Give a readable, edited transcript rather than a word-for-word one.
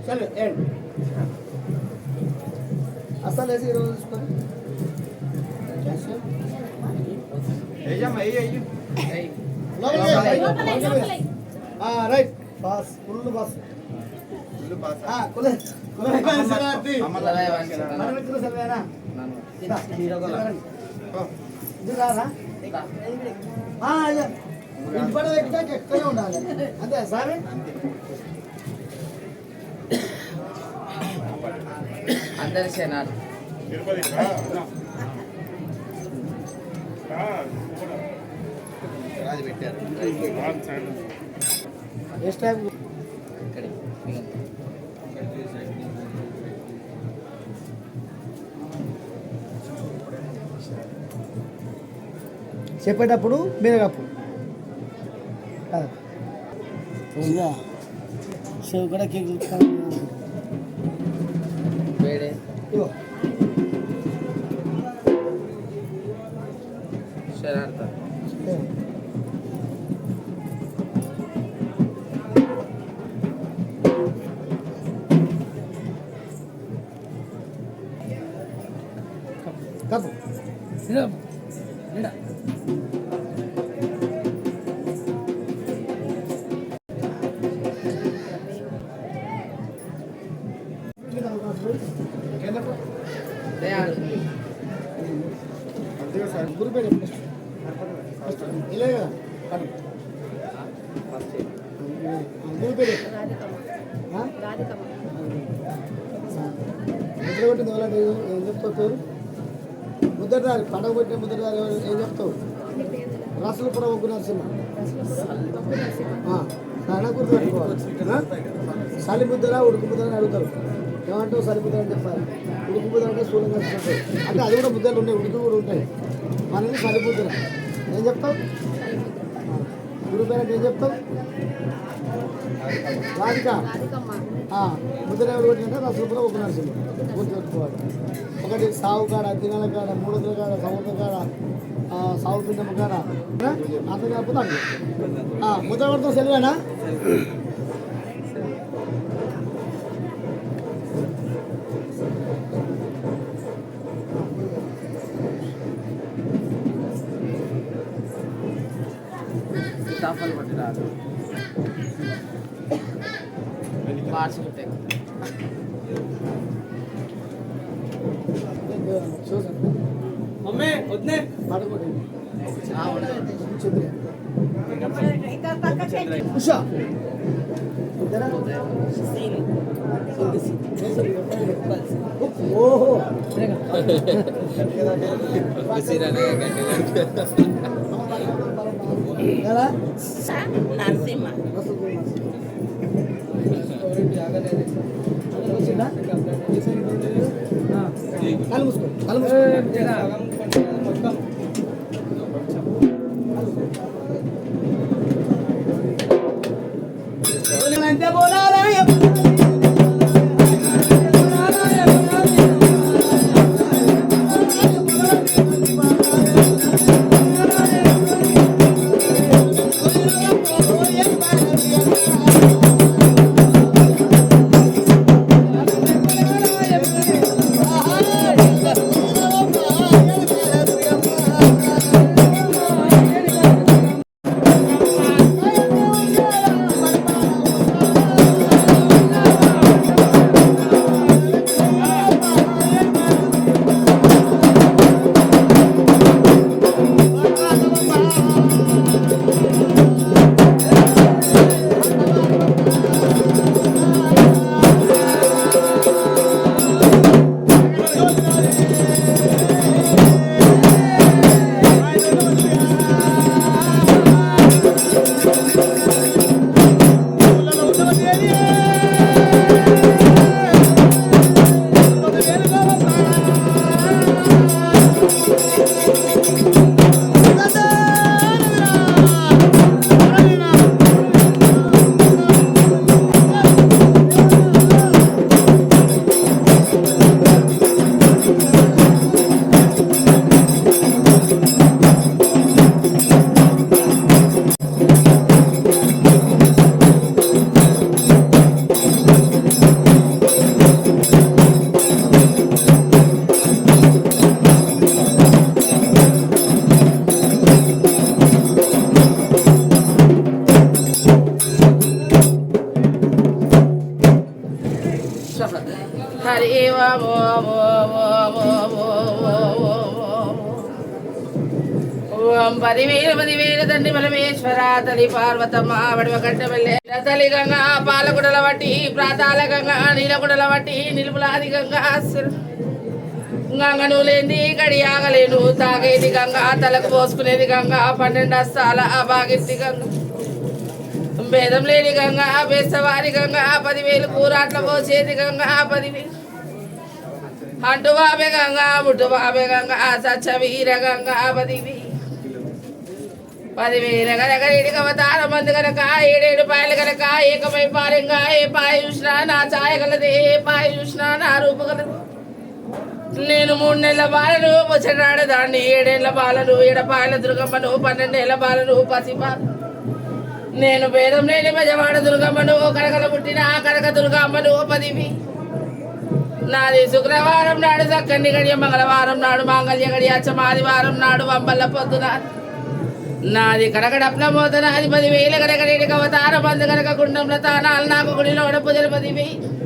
चलो एंड असल ऐसे ही रोज पर हाँ राइट बस फुल बस हाँ कुले कुले कौन सा आती हमारे कुले सब है ना ఇది రారా ఇంటి పడ ఎక్కినాక ఎక్కడే ఉండాలి అంతే సార్ అందరి సేనాలు రాజు పెట్టారు నెక్స్ట్ టైం చెప్పేటప్పుడు మీద కప్పు చెవు కూడా కేక్ శరార్థ కప్పు గురు పేరు ఇలాగా గురు పేరు ముద్ర కొట్టింది ఎవరంటే ఏం చెప్తావు పేరు ముద్రదారి పండగ కొట్టిన ముద్రదారి ఏం చెప్తావు రసలు కూడా ఒగ్గు నరసింహ గుర్తు పెట్టుకోవాలి సలి ముద్ర ఉడుకు ముద్ర అని అడుగుతారు ఏమంటావు సలి ముద్ర అని చెప్పాలి ఉడుకు ముద్ర అంటే స్థూలంగా ఉంటాయి అంటే అది కూడా ముద్రలు ఉన్నాయి ఉడుకు కూడా ఉంటాయి మనది సలి ముద్ర ఏం చెప్తావు గురువు పేరు అంటే ఏం చెప్తావు రాధిక ముద్ర ఎవరు కొట్టినంటే రసలు కూడా ఒగ్గు నరసింహ గుర్తు పెట్టుకోవాలి ఒకటి సాగు కాడ తినాల కాడ మూడొందల కాడ సముద్రం కాడ సాగు పిండమ్మ కాడ అర్థం కాకపోతే అక్కడ ముద్ర కొడతాం సెలవేనా సీతాఫలం పట్టి రాదు పార్సల్ ఉంటాయి మమ్మీ వద్దే పడుకోండి ఉషా ఓహో నరసింహ కళ్ళు మూసుకో కళ్ళు మూసుకో అంటే బోలారా ఓం 10,000 తండ్రి పరమేశ్వర తల్లి పార్వతమ్మ వడవ కట్ట వెళ్ళే తల్లి గంగా పాలకుడల వట్టి ప్రాతాల గంగా నీలకుడల వట్టి నిలుపులాది గంగా గంగను లేని గడియాగలేను తాగేది గంగా తలకు పోసుకునేది గంగా 12 అస్తాల బాగిద్ది గంగా భేదం లేని గంగా బేస్తవారి గంగా 10,000 కూరాట్ల పోసేది గంగా 10,000 అంటు బాబే గంగా ముట్టు బాబే గంగా సచ్చ వీర గంగా 10,000 కనుక ఏడు అవతారం మంది కనుక 7 పాయలు కనుక ఏకమై పారంగా ఏ పాయ చూసినా నా ఛాయ కలది ఏ పాయ చూసినా నా రూపు కలదు నేను 3 నెలల బాలను ముచ్చటాడ దాన్ని 7 ఏళ్ల బాలను 7 పాయల దుర్గమ్మను 12 ఏళ్ల బాలను పసిపాలు నేను భేదం లేని మజవాడ దుర్గమ్మను కనకల పుట్టిన కనక దుర్గమ్మను 10,000 నాది శుక్రవారం నాడు చక్కని గడియ మంగళవారం నాడు మాంగళ్య గడియ ఆదివారం నాడు వంబల్ల పొద్దున నాది కనకడప్ల మోత నాది 10,000 కనక అవతారం మంది కనుక గుండంలో తానాలు నాకు గుడిలో పూజలు 10,000